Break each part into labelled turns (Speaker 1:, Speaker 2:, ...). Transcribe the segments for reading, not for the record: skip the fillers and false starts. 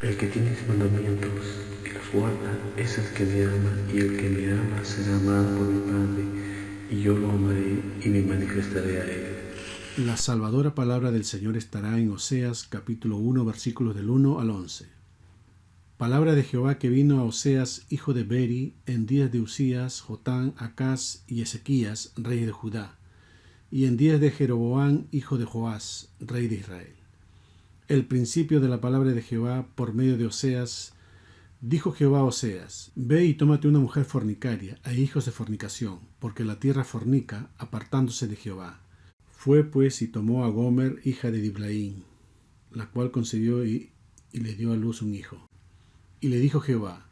Speaker 1: El que tiene mis mandamientos y los guarda es el que me ama, y el que me ama será amado por mi Padre, y yo lo amaré y me manifestaré a él.
Speaker 2: La salvadora palabra del Señor estará en Oseas capítulo 1 versículos del 1 al 11. Palabra de Jehová que vino a Oseas, hijo de Beri, en días de Usías, Jotán, Acaz y Ezequías, rey de Judá, y en días de Jeroboam, hijo de Joás, rey de Israel. El principio de la palabra de Jehová por medio de Oseas. Dijo Jehová a Oseas: Ve y tómate una mujer fornicaria e hijos de fornicación, porque la tierra fornica, apartándose de Jehová. Fue pues y tomó a Gomer, hija de Diblaim, la cual concibió y le dio a luz un hijo. Y le dijo Jehová: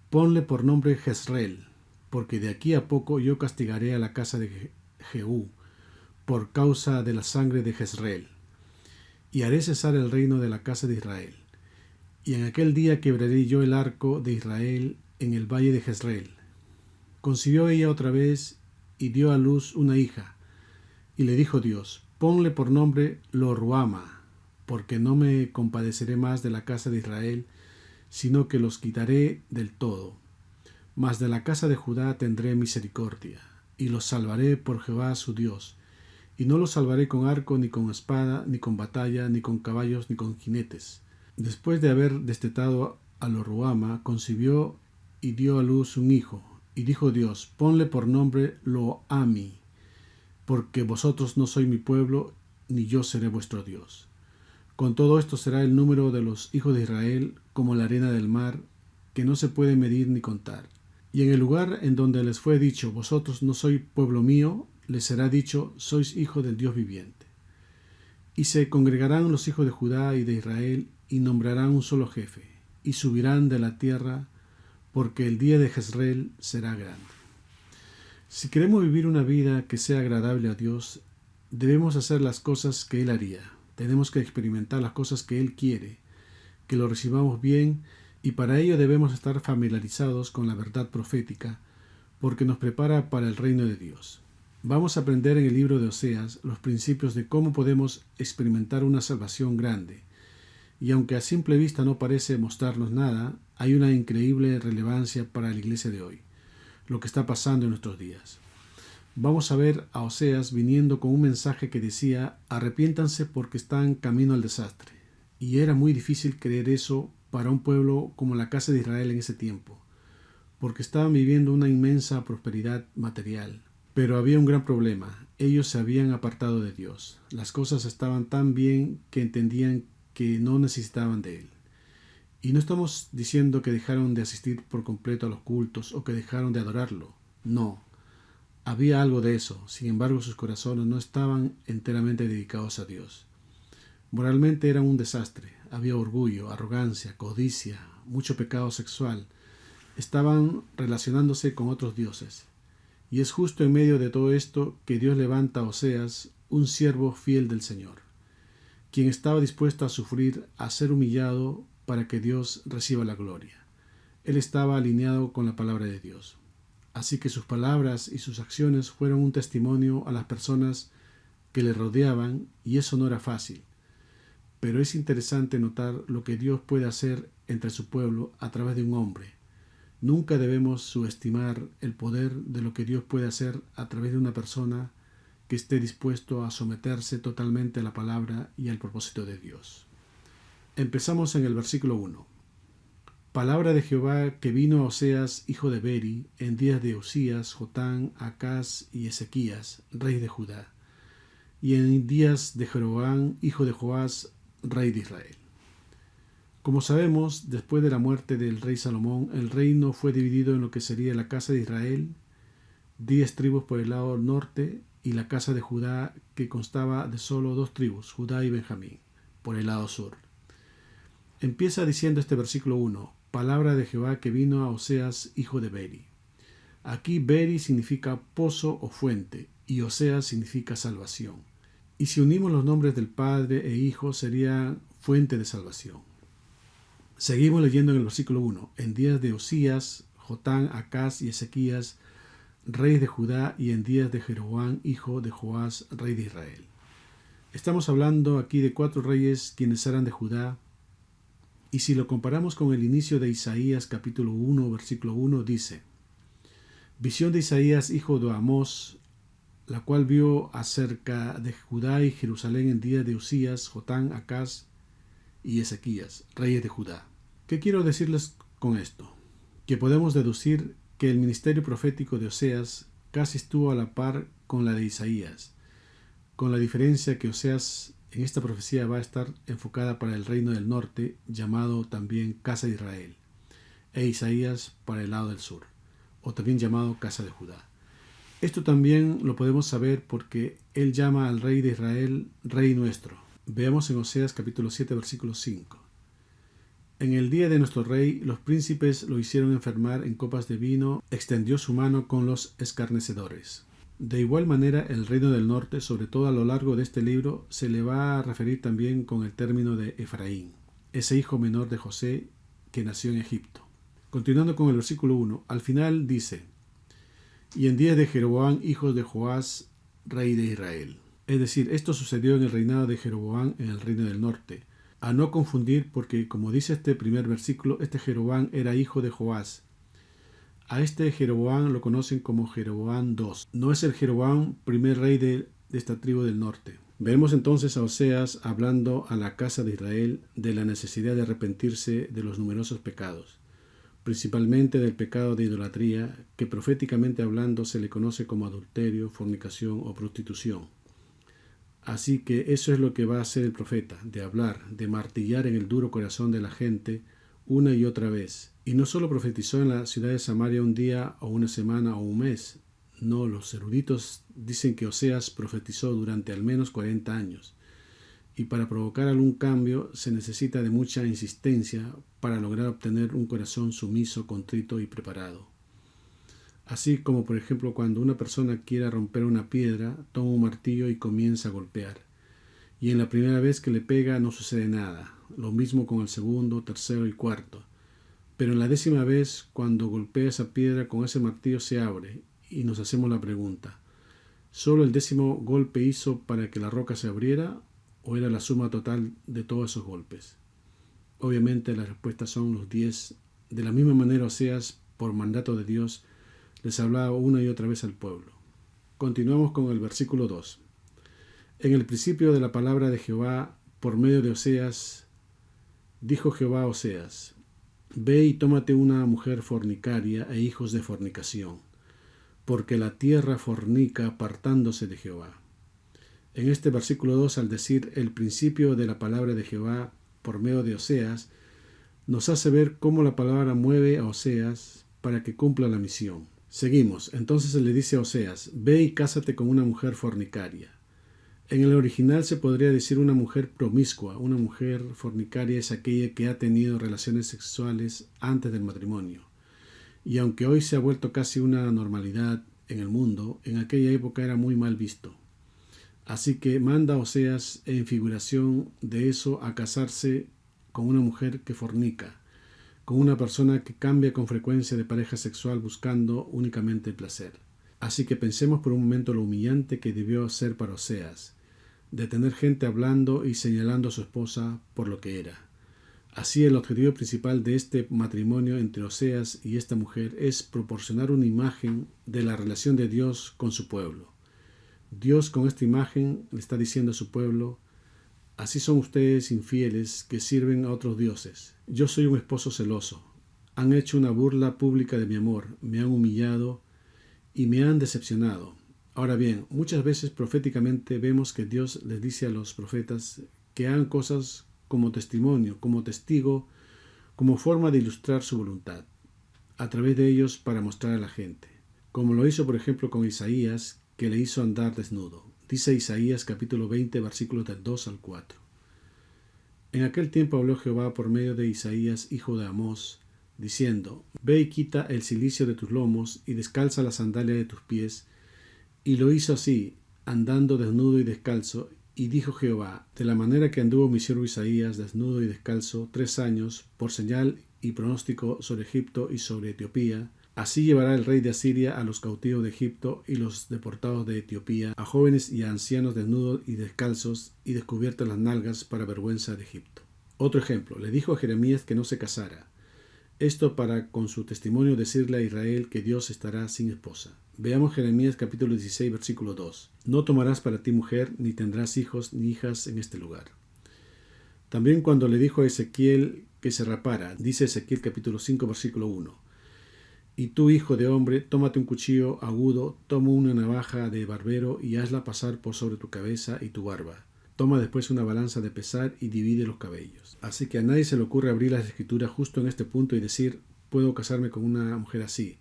Speaker 2: Ponle por nombre Jezreel, porque de aquí a poco yo castigaré a la casa de Jehú por causa de la sangre de Jezreel, y haré cesar el reino de la casa de Israel. Y en aquel día quebraré yo el arco de Israel en el valle de Jezreel. Concibió ella otra vez y dio a luz una hija. Y le dijo Dios: Ponle por nombre Lo-ruhama, porque no me compadeceré más de la casa de Israel, sino que los quitaré del todo. Mas de la casa de Judá tendré misericordia, y los salvaré por Jehová su Dios. Y no los salvaré con arco, ni con espada, ni con batalla, ni con caballos, ni con jinetes. Después de haber destetado a Lo-ruhama, concibió y dio a luz un hijo. Y dijo Dios: Ponle por nombre Lo-ami, porque vosotros no sois mi pueblo, ni yo seré vuestro Dios. Con todo esto será el número de los hijos de Israel como la arena del mar, que no se puede medir ni contar. Y en el lugar en donde les fue dicho: Vosotros no sois pueblo mío, les será dicho: Sois hijo del Dios viviente. Y se congregarán los hijos de Judá y de Israel, y nombrarán un solo jefe, y subirán de la tierra, porque el día de Jezreel será grande. Si queremos vivir una vida que sea agradable a Dios, debemos hacer las cosas que Él haría. Tenemos que experimentar las cosas que Él quiere, que lo recibamos bien, y para ello debemos estar familiarizados con la verdad profética, porque nos prepara para el reino de Dios. Vamos a aprender en el libro de Oseas los principios de cómo podemos experimentar una salvación grande. Y aunque a simple vista no parece mostrarnos nada, hay una increíble relevancia para la iglesia de hoy, lo que está pasando en nuestros días. Vamos a ver a Oseas viniendo con un mensaje que decía: arrepiéntanse porque están camino al desastre. Y era muy difícil creer eso para un pueblo como la casa de Israel en ese tiempo, porque estaban viviendo una inmensa prosperidad material. Pero había un gran problema: ellos se habían apartado de Dios. Las cosas estaban tan bien que entendían que no necesitaban de Él. Y no estamos diciendo que dejaron de asistir por completo a los cultos o que dejaron de adorarlo. No. Había algo de eso, sin embargo sus corazones no estaban enteramente dedicados a Dios. Moralmente eran un desastre, había orgullo, arrogancia, codicia, mucho pecado sexual. Estaban relacionándose con otros dioses. Y es justo en medio de todo esto que Dios levanta a Oseas, un siervo fiel del Señor, quien estaba dispuesto a sufrir, a ser humillado para que Dios reciba la gloria. Él estaba alineado con la palabra de Dios. Así que sus palabras y sus acciones fueron un testimonio a las personas que le rodeaban, y eso no era fácil. Pero es interesante notar lo que Dios puede hacer entre su pueblo a través de un hombre. Nunca debemos subestimar el poder de lo que Dios puede hacer a través de una persona que esté dispuesto a someterse totalmente a la palabra y al propósito de Dios. Empezamos en el versículo 1. Palabra de Jehová que vino a Oseas, hijo de Beri, en días de Usías, Jotán, Acaz y Ezequías, rey de Judá, y en días de Jeroboam, hijo de Joás, rey de Israel. Como sabemos, después de la muerte del rey Salomón, el reino fue dividido en lo que sería la casa de Israel, 10 tribus por el lado norte, y la casa de Judá, que constaba de solo 2 tribus, Judá y Benjamín, por el lado sur. Empieza diciendo este versículo 1, palabra de Jehová que vino a Oseas, hijo de Beri. Aquí Beri significa pozo o fuente, y Oseas significa salvación. Y si unimos los nombres del Padre e Hijo, sería fuente de salvación. Seguimos leyendo en el versículo 1. En días de Usías, Jotán, Acaz y Ezequías, reyes de Judá, y en días de Jeroboam, hijo de Joás, rey de Israel. Estamos hablando aquí de 4 reyes quienes eran de Judá, Y si lo comparamos con el inicio de Isaías capítulo 1, versículo 1, dice: visión de Isaías, hijo de Amós, la cual vio acerca de Judá y Jerusalén en días de Usías, Jotán, Acaz y Ezequías, reyes de Judá. ¿Qué quiero decirles con esto? Que podemos deducir que el ministerio profético de Oseas casi estuvo a la par con la de Isaías, con la diferencia que Oseas en esta profecía va a estar enfocada para el reino del norte, llamado también Casa de Israel, e Isaías para el lado del sur, o también llamado Casa de Judá. Esto también lo podemos saber porque él llama al rey de Israel Rey nuestro. Veamos en Oseas capítulo 7, versículo 5. En el día de nuestro rey, los príncipes lo hicieron enfermar en copas de vino, extendió su mano con los escarnecedores. De igual manera, el reino del norte, sobre todo a lo largo de este libro, se le va a referir también con el término de Efraín, ese hijo menor de José que nació en Egipto. Continuando con el versículo 1, al final dice: y en días de Jeroboam, hijo de Joás, rey de Israel. Es decir, esto sucedió en el reinado de Jeroboam en el reino del norte. A no confundir porque, como dice este primer versículo, este Jeroboam era hijo de Joás. A este Jeroboam lo conocen como Jeroboam II. No es el Jeroboam, primer rey de esta tribu del norte. Vemos entonces a Oseas hablando a la casa de Israel de la necesidad de arrepentirse de los numerosos pecados, principalmente del pecado de idolatría, que proféticamente hablando se le conoce como adulterio, fornicación o prostitución. Así que eso es lo que va a hacer el profeta, de hablar, de martillar en el duro corazón de la gente una y otra vez. Y no solo profetizó en la ciudad de Samaria un día o una semana o un mes. No, los eruditos dicen que Oseas profetizó durante al menos 40 años. Y para provocar algún cambio se necesita de mucha insistencia para lograr obtener un corazón sumiso, contrito y preparado. Así como por ejemplo cuando una persona quiera romper una piedra, toma un martillo y comienza a golpear. Y en la primera vez que le pega no sucede nada. Lo mismo con el segundo, tercero y cuarto. Pero en la 10ª vez, cuando golpea esa piedra con ese martillo se abre y nos hacemos la pregunta: ¿solo el 10º golpe hizo para que la roca se abriera o era la suma total de todos esos golpes? Obviamente las respuestas son los 10. De la misma manera Oseas, por mandato de Dios, les hablaba una y otra vez al pueblo. Continuamos con el versículo 2. En el principio de la palabra de Jehová, por medio de Oseas, dijo Jehová a Oseas: ve y tómate una mujer fornicaria e hijos de fornicación, porque la tierra fornica apartándose de Jehová. En este versículo 2, al decir el principio de la palabra de Jehová por medio de Oseas, nos hace ver cómo la palabra mueve a Oseas para que cumpla la misión. Seguimos, entonces le dice a Oseas: ve y cásate con una mujer fornicaria. En el original se podría decir una mujer promiscua. Una mujer fornicaria es aquella que ha tenido relaciones sexuales antes del matrimonio. Y aunque hoy se ha vuelto casi una normalidad en el mundo, en aquella época era muy mal visto. Así que manda a Oseas en figuración de eso a casarse con una mujer que fornica, con una persona que cambia con frecuencia de pareja sexual buscando únicamente el placer. Así que pensemos por un momento lo humillante que debió ser para Oseas, de tener gente hablando y señalando a su esposa por lo que era. Así el objetivo principal de este matrimonio entre Oseas y esta mujer es proporcionar una imagen de la relación de Dios con su pueblo. Dios con esta imagen le está diciendo a su pueblo: así son ustedes infieles que sirven a otros dioses. Yo soy un esposo celoso. Han hecho una burla pública de mi amor, me han humillado y me han decepcionado. Ahora bien, muchas veces proféticamente vemos que Dios les dice a los profetas que hagan cosas como testimonio, como testigo, como forma de ilustrar su voluntad, a través de ellos para mostrar a la gente. Como lo hizo por ejemplo con Isaías, que le hizo andar desnudo. Dice Isaías capítulo 20, versículos del 2 al 4. En aquel tiempo habló Jehová por medio de Isaías, hijo de Amós, diciendo: ve y quita el cilicio de tus lomos y descalza la sandalia de tus pies. Y lo hizo así, andando desnudo y descalzo. Y dijo Jehová: de la manera que anduvo mi siervo Isaías desnudo y descalzo 3 años, por señal y pronóstico sobre Egipto y sobre Etiopía, así llevará el rey de Asiria a los cautivos de Egipto y los deportados de Etiopía, a jóvenes y a ancianos desnudos y descalzos y descubiertas las nalgas para vergüenza de Egipto. Otro ejemplo, le dijo a Jeremías que no se casara. Esto para con su testimonio decirle a Israel que Dios estará sin esposa. Veamos Jeremías capítulo 16, versículo 2. No tomarás para ti mujer, ni tendrás hijos ni hijas en este lugar. También cuando le dijo a Ezequiel que se rapara, dice Ezequiel capítulo 5, versículo 1. Y tú, hijo de hombre, tómate un cuchillo agudo, toma una navaja de barbero y hazla pasar por sobre tu cabeza y tu barba. Toma después una balanza de pesar y divide los cabellos. Así que a nadie se le ocurre abrir las escrituras justo en este punto y decir, puedo casarme con una mujer así,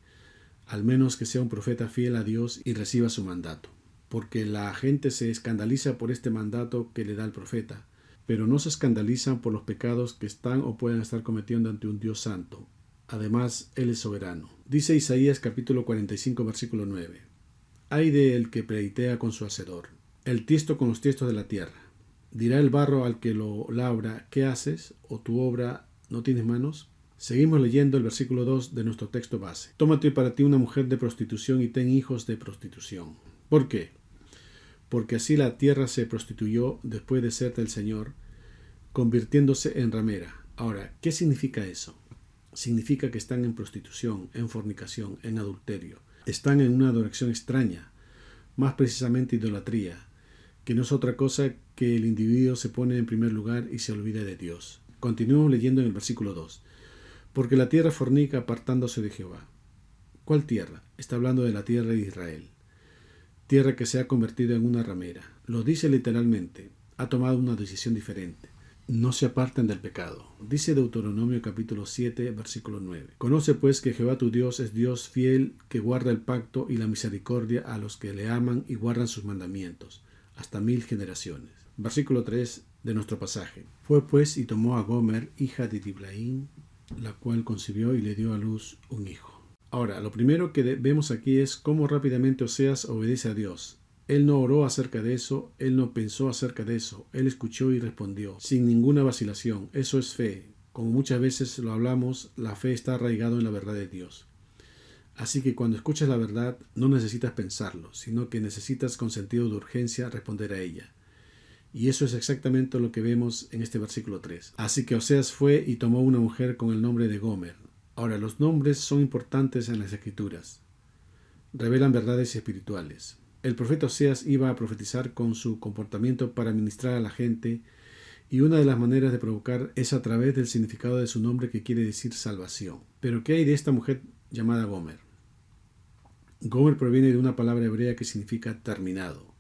Speaker 2: al menos que sea un profeta fiel a Dios y reciba su mandato. Porque la gente se escandaliza por este mandato que le da el profeta, pero no se escandalizan por los pecados que están o pueden estar cometiendo ante un Dios santo. Además, Él es soberano. Dice Isaías capítulo 45, versículo 9. Ay de el que pleitea con su hacedor, el tiesto con los tiestos de la tierra. Dirá el barro al que lo labra, ¿qué haces? ¿O tu obra no tienes manos? Seguimos leyendo el versículo 2 de nuestro texto base. Tómate para ti una mujer de prostitución y ten hijos de prostitución. ¿Por qué? Porque así la tierra se prostituyó después de ser del Señor, convirtiéndose en ramera. Ahora, ¿qué significa eso? Significa que están en prostitución, en fornicación, en adulterio. Están en una adoración extraña, más precisamente idolatría, que no es otra cosa que el individuo se pone en primer lugar y se olvida de Dios. Continuamos leyendo en el versículo 2. Porque la tierra fornica apartándose de Jehová. ¿Cuál tierra? Está hablando de la tierra de Israel. Tierra que se ha convertido en una ramera. Lo dice literalmente. Ha tomado una decisión diferente. No se aparten del pecado. Dice Deuteronomio capítulo 7, versículo 9. Conoce pues que Jehová tu Dios es Dios fiel, que guarda el pacto y la misericordia a los que le aman y guardan sus mandamientos, hasta 1000 generaciones. Versículo 3 de nuestro pasaje. Fue pues y tomó a Gomer, hija de Diblaim, la cual concibió y le dio a luz un hijo. Ahora, lo primero que vemos aquí es cómo rápidamente Oseas obedece a Dios. Él no oró acerca de eso, él no pensó acerca de eso, él escuchó y respondió, sin ninguna vacilación. Eso es fe. Como muchas veces lo hablamos, la fe está arraigada en la verdad de Dios. Así que cuando escuchas la verdad, no necesitas pensarlo, sino que necesitas con sentido de urgencia responder a ella. Y eso es exactamente lo que vemos en este versículo 3. Así que Oseas fue y tomó una mujer con el nombre de Gomer. Ahora, los nombres son importantes en las Escrituras. Revelan verdades espirituales. El profeta Oseas iba a profetizar con su comportamiento para ministrar a la gente, y una de las maneras de provocar es a través del significado de su nombre, que quiere decir salvación. Pero ¿qué hay de esta mujer llamada Gomer? Gomer proviene de una palabra hebrea que significa terminado.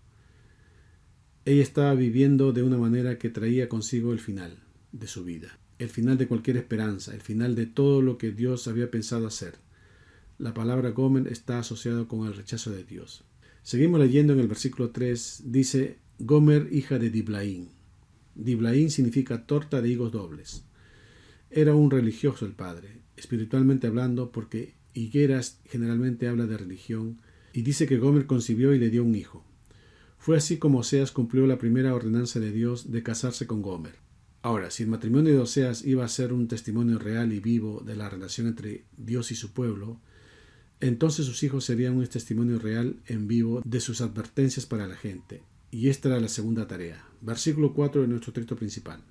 Speaker 2: Ella estaba viviendo de una manera que traía consigo el final de su vida, el final de cualquier esperanza, el final de todo lo que Dios había pensado hacer. La palabra Gomer está asociada con el rechazo de Dios. Seguimos leyendo en el versículo 3, dice Gomer, hija de Diblaim. Diblaim significa torta de higos dobles. Era un religioso el padre, espiritualmente hablando, porque higueras generalmente habla de religión, y dice que Gomer concibió y le dio un hijo. Fue así como Oseas cumplió la primera ordenanza de Dios de casarse con Gomer. Ahora, si el matrimonio de Oseas iba a ser un testimonio real y vivo de la relación entre Dios y su pueblo, entonces sus hijos serían un testimonio real en vivo de sus advertencias para la gente. Y esta era la segunda tarea. Versículo 4 de nuestro texto principal.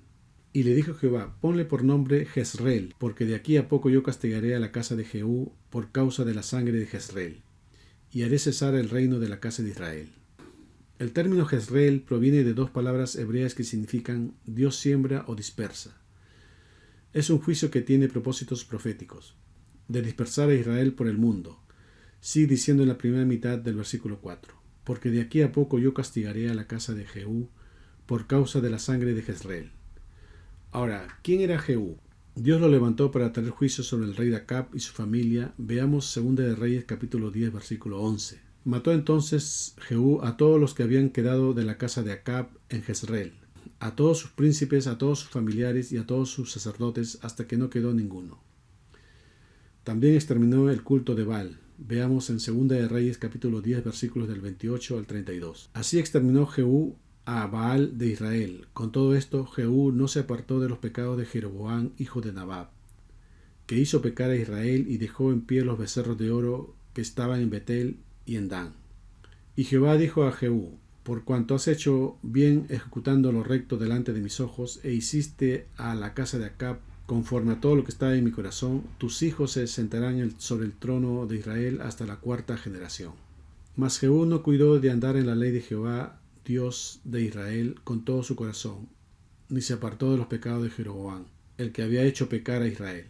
Speaker 2: Y le dijo Jehová, ponle por nombre Jezreel, porque de aquí a poco yo castigaré a la casa de Jehú por causa de la sangre de Jezreel, y haré cesar el reino de la casa de Israel. El término Jezreel proviene de dos palabras hebreas que significan Dios siembra o dispersa. Es un juicio que tiene propósitos proféticos, de dispersar a Israel por el mundo. Sigue diciendo en la primera mitad del versículo 4, porque de aquí a poco yo castigaré a la casa de Jehú por causa de la sangre de Jezreel. Ahora, ¿quién era Jehú? Dios lo levantó para traer juicio sobre el rey de Acab y su familia. Veamos 2 de Reyes capítulo 10 versículo 11. Mató entonces Jehú a todos los que habían quedado de la casa de Acab en Jezreel, a todos sus príncipes, a todos sus familiares y a todos sus sacerdotes, hasta que no quedó ninguno. También exterminó el culto de Baal. Veamos en 2 de Reyes capítulo 10 versículos del 28 al 32. Así exterminó Jehú a Baal de Israel. Con todo esto, Jehú no se apartó de los pecados de Jeroboam, hijo de Nabat, que hizo pecar a Israel y dejó en pie los becerros de oro que estaban en Betel y en Dan. Y Jehová dijo a Jehú, Por cuanto has hecho bien ejecutando lo recto delante de mis ojos, e hiciste a la casa de Acab conforme a todo lo que está en mi corazón, tus hijos se sentarán sobre el trono de Israel hasta la 4ª generación. Mas Jehú no cuidó de andar en la ley de Jehová, Dios de Israel, con todo su corazón, ni se apartó de los pecados de Jeroboam, el que había hecho pecar a Israel.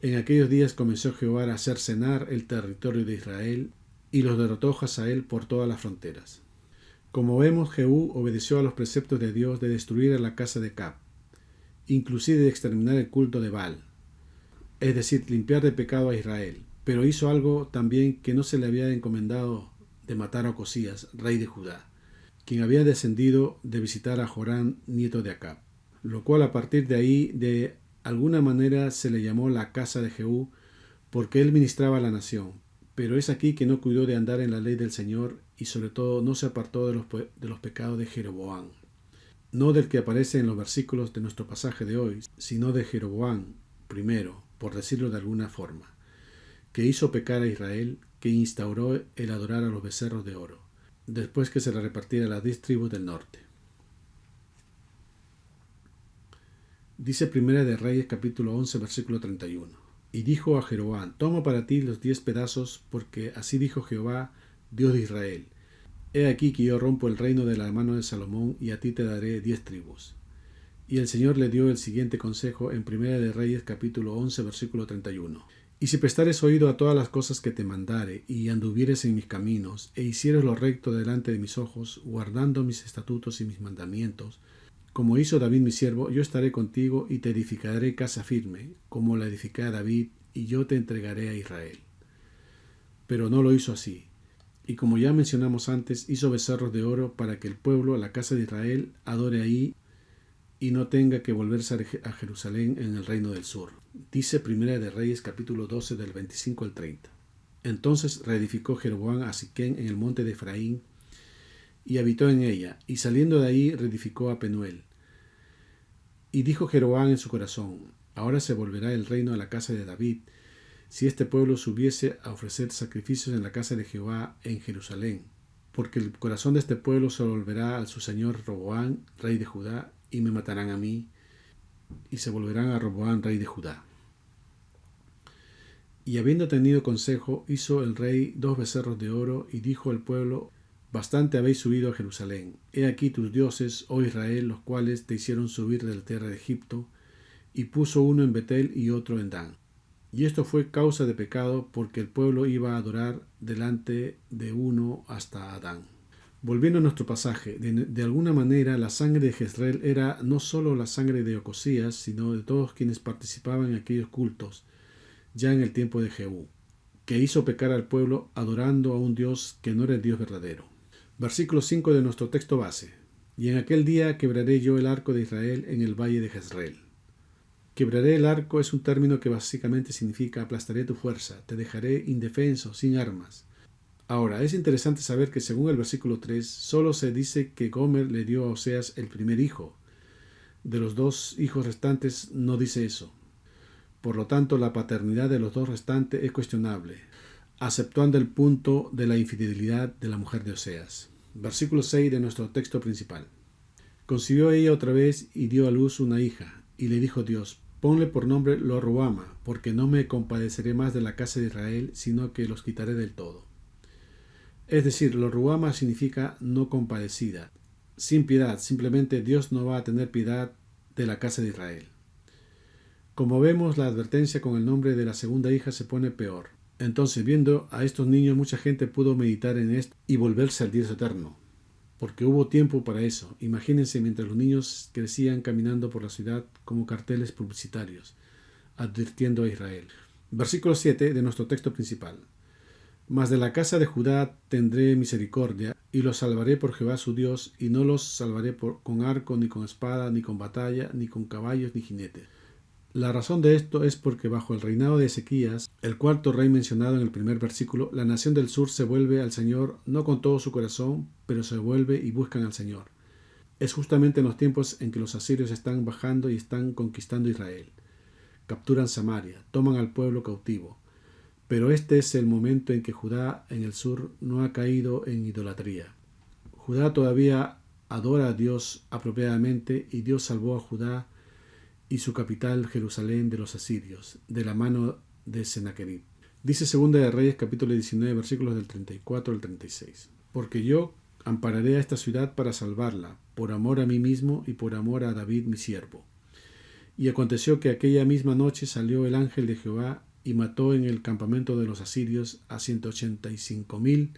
Speaker 2: En aquellos días comenzó Jehová a hacer cenar el territorio de Israel, y los derrotó Hazael por todas las fronteras. Como vemos, Jehú obedeció a los preceptos de Dios de destruir a la casa de Acab, inclusive de exterminar el culto de Baal, es decir, limpiar de pecado a Israel, pero hizo algo también que no se le había encomendado, de matar a Ocosías, rey de Judá, quien había descendido de visitar a Jorán, nieto de Acab, lo cual a partir de ahí de alguna manera se le llamó la casa de Jehú, porque él ministraba a la nación. Pero es aquí que no cuidó de andar en la ley del Señor y sobre todo no se apartó de los pecados de Jeroboam. No del que aparece en los versículos de nuestro pasaje de hoy, sino de Jeroboam primero, por decirlo de alguna forma, que hizo pecar a Israel, que instauró el adorar a los becerros de oro, después que se le repartiera a las 10 tribus del norte. Dice Primera de Reyes capítulo 11 versículo 31. Y dijo a Jeroboam: toma para ti los 10 pedazos, porque así dijo Jehová, Dios de Israel: he aquí que yo rompo el reino de la mano de Salomón, y a ti te daré 10 tribus. Y el Señor le dio el siguiente consejo en Primera de Reyes capítulo 11 versículo 31. Y si prestares oído a todas las cosas que te mandare, y anduvieres en mis caminos, e hicieres lo recto delante de mis ojos, guardando mis estatutos y mis mandamientos, como hizo David mi siervo, yo estaré contigo y te edificaré casa firme, como la edificé a David, y yo te entregaré a Israel. Pero no lo hizo así. Y como ya mencionamos antes, hizo becerros de oro para que el pueblo, la casa de Israel, adore ahí y no tenga que volverse a Jerusalén en el reino del sur. Dice Primera de Reyes capítulo 12 del 25 al 30. Entonces reedificó Jeroboam a Siquén en el monte de Efraín, y habitó en ella, y saliendo de ahí reedificó a Penuel. Y dijo Jeroboam en su corazón: ahora se volverá el reino a la casa de David, si este pueblo subiese a ofrecer sacrificios en la casa de Jehová en Jerusalén, porque el corazón de este pueblo se volverá a su señor Roboam, rey de Judá, y me matarán a mí, y se volverán a Roboam, rey de Judá. Y habiendo tenido consejo, hizo el rey 2 becerros de oro, y dijo al pueblo: bastante habéis subido a Jerusalén. He aquí tus dioses, oh Israel, los cuales te hicieron subir de la tierra de Egipto, y puso uno en Betel y otro en Dan. Y esto fue causa de pecado, porque el pueblo iba a adorar delante de uno hasta Adán. Volviendo a nuestro pasaje, de alguna manera la sangre de Jezreel era no solo la sangre de Ocosías, sino de todos quienes participaban en aquellos cultos, ya en el tiempo de Jehú, que hizo pecar al pueblo adorando a un Dios que no era el Dios verdadero. Versículo 5 de nuestro texto base. Y en aquel día quebraré yo el arco de Israel en el valle de Jezreel. Quebraré el arco es un término que básicamente significa aplastaré tu fuerza, te dejaré indefenso, sin armas. Ahora, es interesante saber que según el versículo 3, solo se dice que Gomer le dio a Oseas el primer hijo. De los 2 hijos restantes no dice eso. Por lo tanto, la paternidad de los 2 restantes es cuestionable, aceptando el punto de la infidelidad de la mujer de Oseas. Versículo 6 de nuestro texto principal. Concibió ella otra vez y dio a luz una hija, y le dijo Dios: ponle por nombre Lo-ruhama, porque no me compadeceré más de la casa de Israel, sino que los quitaré del todo. Es decir, Lo-ruhama significa no compadecida, sin piedad. Simplemente Dios no va a tener piedad de la casa de Israel. Como vemos, la advertencia con el nombre de la segunda hija se pone peor. Entonces, viendo a estos niños, mucha gente pudo meditar en esto y volverse al Dios eterno, porque hubo tiempo para eso. Imagínense mientras los niños crecían caminando por la ciudad como carteles publicitarios, advirtiendo a Israel. Versículo 7 de nuestro texto principal. Mas de la casa de Judá tendré misericordia, y los salvaré por Jehová su Dios, y no los salvaré con arco, ni con espada, ni con batalla, ni con caballos, ni jinetes. La razón de esto es porque bajo el reinado de Ezequías, el 4º rey mencionado en el primer versículo, la nación del sur se vuelve al Señor no con todo su corazón, pero se vuelve y buscan al Señor. Es justamente en los tiempos en que los asirios están bajando y están conquistando Israel. Capturan Samaria, toman al pueblo cautivo. Pero este es el momento en que Judá en el sur no ha caído en idolatría. Judá todavía adora a Dios apropiadamente y Dios salvó a Judá y su capital Jerusalén de los asirios, de la mano de Sennacherib. Dice Segunda de Reyes capítulo 19 versículos del 34 al 36. Porque yo ampararé a esta ciudad para salvarla, por amor a mí mismo y por amor a David mi siervo. Y aconteció que aquella misma noche salió el ángel de Jehová y mató en el campamento de los asirios a 185,000,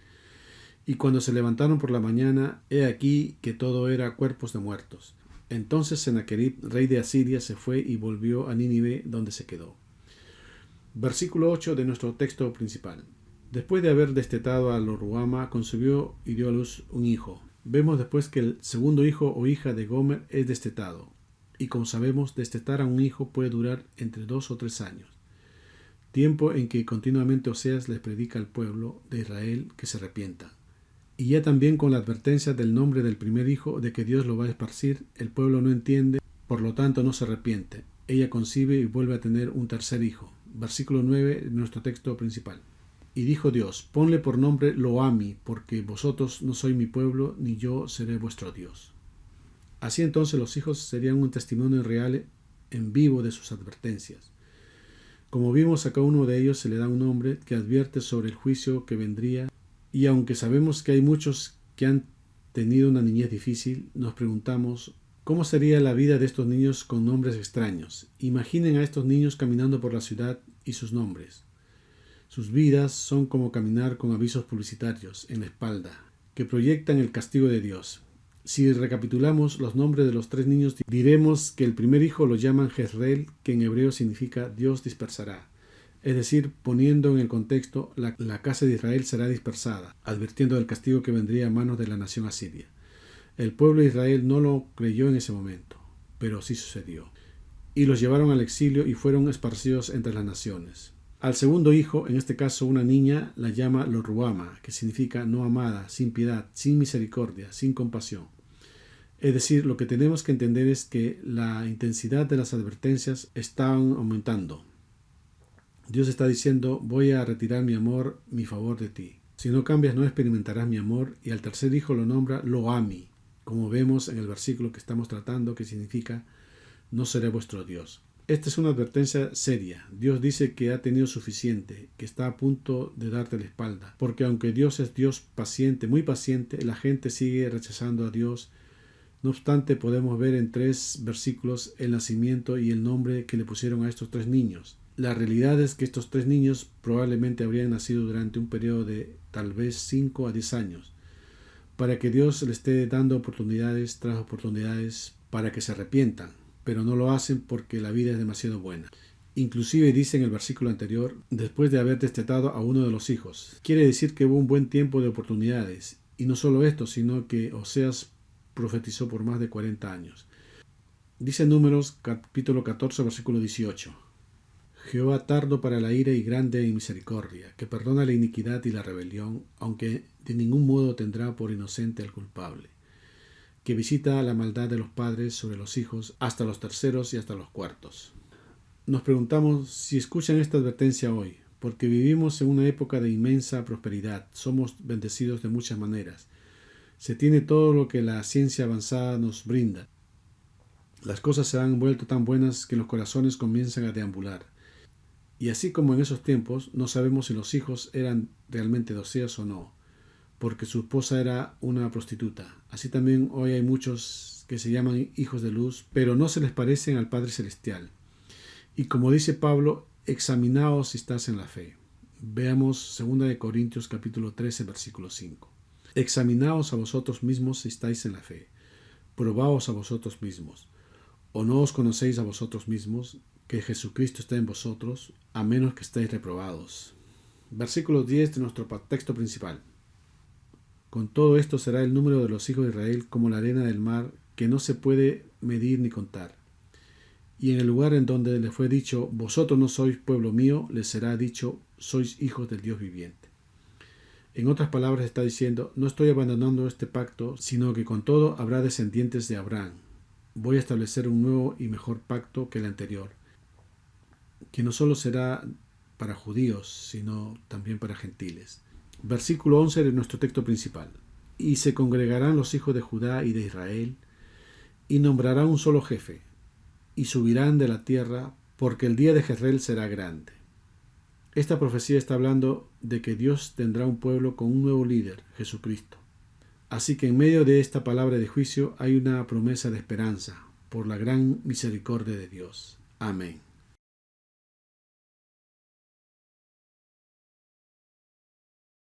Speaker 2: y cuando se levantaron por la mañana, he aquí que todo era cuerpos de muertos. Entonces Sennacherib, rey de Asiria, se fue y volvió a Nínive, donde se quedó. Versículo 8 de nuestro texto principal. Después de haber destetado a Lo-ruhama, concibió y dio a luz un hijo. Vemos después que el segundo hijo o hija de Gomer es destetado. Y como sabemos, destetar a un hijo puede durar entre 2 o 3 años. Tiempo en que continuamente Oseas les predica al pueblo de Israel que se arrepienta. Y ya también con la advertencia del nombre del primer hijo de que Dios lo va a esparcir, el pueblo no entiende, por lo tanto no se arrepiente. Ella concibe y vuelve a tener un tercer hijo. Versículo 9 de nuestro texto principal. Y dijo Dios, ponle por nombre Lo-ami, porque vosotros no sois mi pueblo, ni yo seré vuestro Dios. Así entonces los hijos serían un testimonio real en vivo de sus advertencias. Como vimos, a cada uno de ellos se le da un nombre que advierte sobre el juicio que vendría. Y aunque sabemos que hay muchos que han tenido una niñez difícil, nos preguntamos, ¿cómo sería la vida de estos niños con nombres extraños? Imaginen a estos niños caminando por la ciudad y sus nombres. Sus vidas son como caminar con avisos publicitarios en la espalda, que proyectan el castigo de Dios. Si recapitulamos los nombres de los 3 niños, diremos que el primer hijo lo llaman Jezreel, que en hebreo significa Dios dispersará. Es decir, poniendo en el contexto, la casa de Israel será dispersada, advirtiendo del castigo que vendría a manos de la nación asiria. El pueblo de Israel no lo creyó en ese momento, pero sí sucedió. Y los llevaron al exilio y fueron esparcidos entre las naciones. Al segundo hijo, en este caso una niña, la llama Lo-ruhama, que significa no amada, sin piedad, sin misericordia, sin compasión. Es decir, lo que tenemos que entender es que la intensidad de las advertencias están aumentando. Dios está diciendo, voy a retirar mi amor, mi favor de ti. Si no cambias, no experimentarás mi amor. Y al tercer hijo lo nombra Lo-ami, como vemos en el versículo que estamos tratando, que significa, no seré vuestro Dios. Esta es una advertencia seria. Dios dice que ha tenido suficiente, que está a punto de darte la espalda. Porque aunque Dios es Dios paciente, muy paciente, la gente sigue rechazando a Dios. No obstante, podemos ver en 3 versículos el nacimiento y el nombre que le pusieron a estos 3 niños. La realidad es que estos 3 niños probablemente habrían nacido durante un periodo de tal vez 5 a 10 años, para que Dios le esté dando oportunidades tras oportunidades para que se arrepientan, pero no lo hacen porque la vida es demasiado buena. Inclusive dice en el versículo anterior, después de haber destetado a uno de los hijos. Quiere decir que hubo un buen tiempo de oportunidades, y no solo esto, sino que Oseas profetizó por más de 40 años. Dice Números capítulo 14 versículo 18. Jehová tardo para la ira y grande en misericordia, que perdona la iniquidad y la rebelión, aunque de ningún modo tendrá por inocente al culpable, que visita la maldad de los padres sobre los hijos hasta los terceros y hasta los cuartos. Nos preguntamos si escuchan esta advertencia hoy, porque vivimos en una época de inmensa prosperidad, somos bendecidos de muchas maneras, se tiene todo lo que la ciencia avanzada nos brinda. Las cosas se han vuelto tan buenas que los corazones comienzan a deambular. Y así como en esos tiempos, no sabemos si los hijos eran realmente de Oseas o no, porque su esposa era una prostituta. Así también hoy hay muchos que se llaman hijos de luz, pero no se les parecen al Padre Celestial. Y como dice Pablo, examinaos si estás en la fe. Veamos 2 Corintios capítulo 13, versículo 5. Examinaos a vosotros mismos si estáis en la fe. Probaos a vosotros mismos. ¿O no os conocéis a vosotros mismos que Jesucristo está en vosotros, a menos que estéis reprobados? Versículo 10 de nuestro texto principal. Con todo esto será el número de los hijos de Israel como la arena del mar, que no se puede medir ni contar. Y en el lugar en donde le fue dicho, vosotros no sois pueblo mío, les será dicho, sois hijos del Dios viviente. En otras palabras está diciendo, no estoy abandonando este pacto, sino que con todo habrá descendientes de Abraham. Voy a establecer un nuevo y mejor pacto que el anterior, que no solo será para judíos, sino también para gentiles. Versículo 11 de nuestro texto principal. y se congregarán los hijos de Judá y de Israel, y nombrará un solo jefe, y subirán de la tierra, porque el día de Jezreel será grande. Esta profecía está hablando de que Dios tendrá un pueblo con un nuevo líder, Jesucristo. Así que en medio de esta palabra de juicio hay una promesa de esperanza por la gran misericordia de Dios. Amén.